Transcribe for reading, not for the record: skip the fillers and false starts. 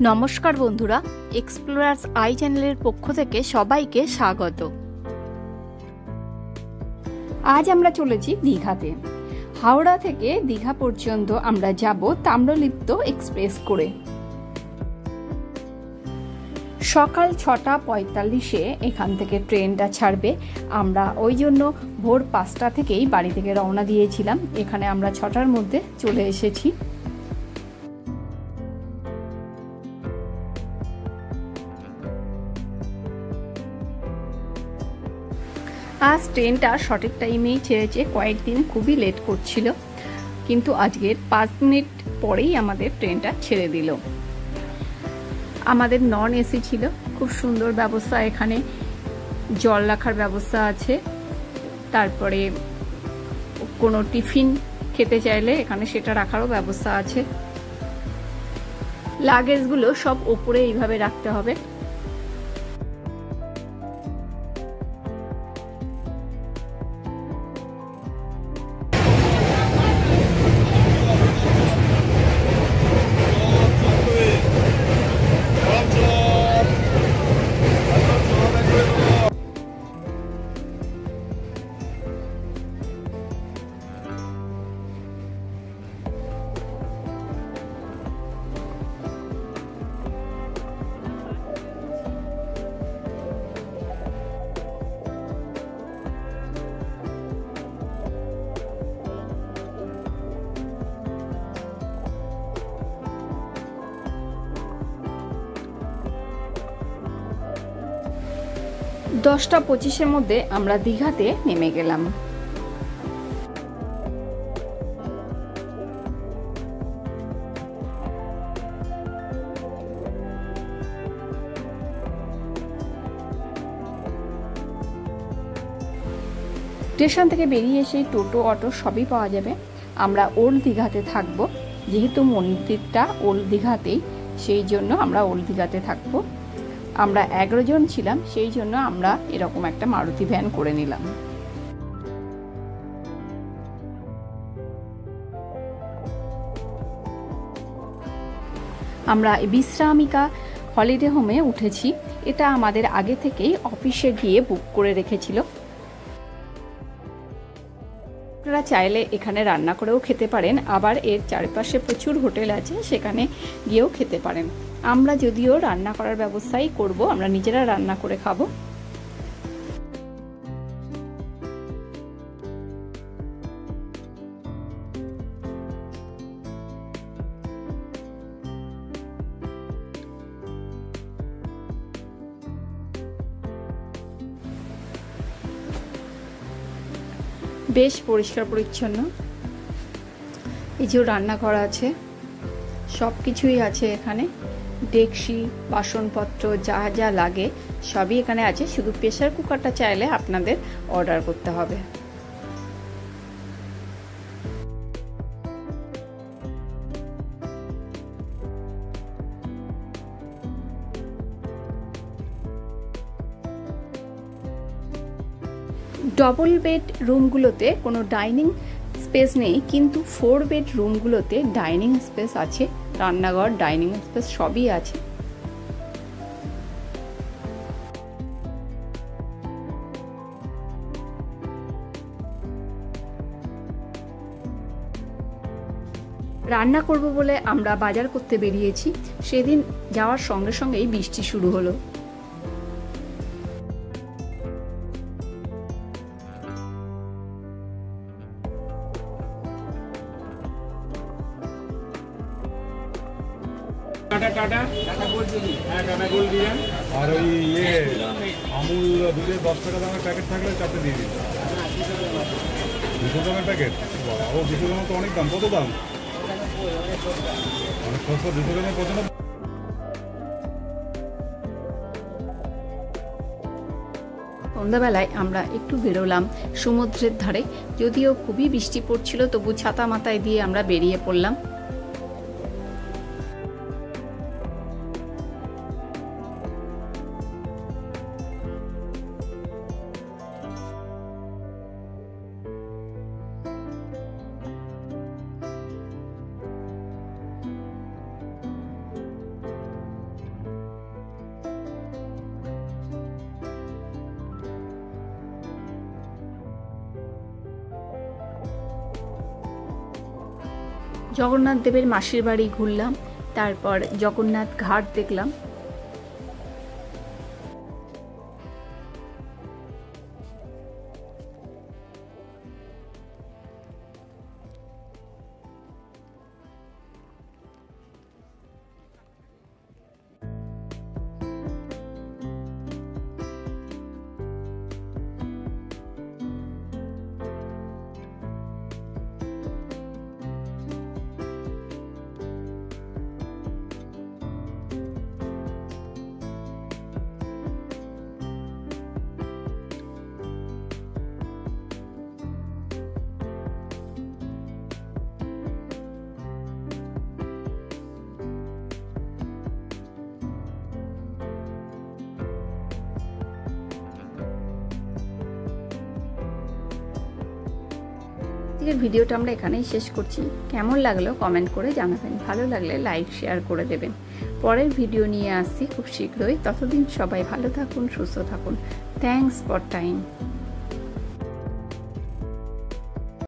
নমস্কার বন্ধুরা, explorers I চ্যানেলের পক্ষ থেকে সবাইকে স্বাগত। আজ আমরা চলেছি দীঘাতে। হাওড়া থেকে দীঘা পর্যন্ত আমরা যাব তাম্রলিপ্ত এক্সপ্রেস করে। সকাল 6টা 45-এ এখান থেকে ট্রেনটা ছাড়বে। আমরা ওই জন্য ভোর 5টা থেকেই বাড়ি থেকে রওনা দিয়েছিলাম। এখানে আমরা 6টার মধ্যে চলে এসেছি। আজ ট্রেনটা সঠিক টাইমেই ছেড়েছে। কয়েকদিন খুবই লেট করছিল, কিন্তু আজকের 5 মিনিট পরেই আমাদের ট্রেনটা ছেড়ে দিল। আমাদের নন এসি ছিল, খুব সুন্দর ব্যবস্থা। এখানে জল রাখার ব্যবস্থা আছে, তারপরে কোনো টিফিন খেতে চাইলে এখানে সেটা রাখারও ব্যবস্থা আছে। লাগেজগুলো সব ওপরে এইভাবে রাখতে হবে। দশটা 25-এর মধ্যে আমরা দীঘাতে নেমে গেলাম। স্টেশন থেকে বেরিয়ে এসে টোটো, অটো সবই পাওয়া যাবে। আমরা ওল্ড দীঘাতে থাকবো, যেহেতু মন্দিরটা ওল্ড দীঘাতেই, সেই জন্য আমরা ওল্ড দীঘাতে থাকবো। আমরা 11 জন ছিলাম, সেই জন্য আমরা এরকম একটা মারুতি ভ্যান করে নিলাম। আমরা বিশ্রামিকা হলিডে হোমে উঠেছি। এটা আমাদের আগে থেকেই অফিসে গিয়ে বুক করে রেখেছিল। আপনারা চাইলে এখানে রান্না করেও খেতে পারেন, আবার এর চারপাশে প্রচুর হোটেল আছে, সেখানে গিয়েও খেতে পারেন। আমরা যদিও রান্না করার ব্যবস্থাই করব, আমরা নিজেরা রান্না করে খাবো। বেশ পরিষ্কার পরিচ্ছন্ন। এই যে রান্না করা আছে, সব কিছুই আছে এখানে। ডেকচি, বাসনপত্র যা যা লাগে সবই এখানে আছে। শুধু প্রেসার কুকারটা চাইলে আপনাদের অর্ডার করতে হবে। ডবল বেড রুমগুলোতে কোনো ডাইনিং স্পেস নেই, কিন্তু 4 বেড রুমগুলোতে ডাইনিং স্পেস আছে। রান্নাঘর, ডাইনিং স্পেস সবই আছে। রান্না করব বলে আমরা বাজার করতে বেরিয়েছি। সেদিন যাওয়ার সঙ্গে সঙ্গেই বৃষ্টি শুরু হলো। আর ওই আমুল দুধের 10 টাকা দামের প্যাকেট থাকলে 4টে দিয়ে দিন। 200 গ্রামের প্যাকেট, ও 200 গ্রামের তো অনেক দাম। কত দাম? অনেক সস্তা। 200 গ্রামের 95। সন্ধ্যাবেলায় আমরা একটু বেরোলাম সমুদ্রের ধারে। যদিও খুবই বৃষ্টি পড়ছিল, তবু ছাতা মাথায় দিয়ে আমরা বেরিয়ে পড়লাম। জগন্নাথ দেবের মাসির বাড়ি ঘুরলাম, তারপর জগন্নাথ ঘাট দেখলাম। আজকের ভিডিওটা আমরা এখানেই শেষ করছি। কেমন লাগলো কমেন্ট করে জানাবেন, ভালো লাগলে লাইক শেয়ার করে দেবেন। পরের ভিডিও নিয়ে আসছি খুব শীঘ্রই। ততদিন সবাই ভালো থাকুন, সুস্থ থাকুন। Thanks for time.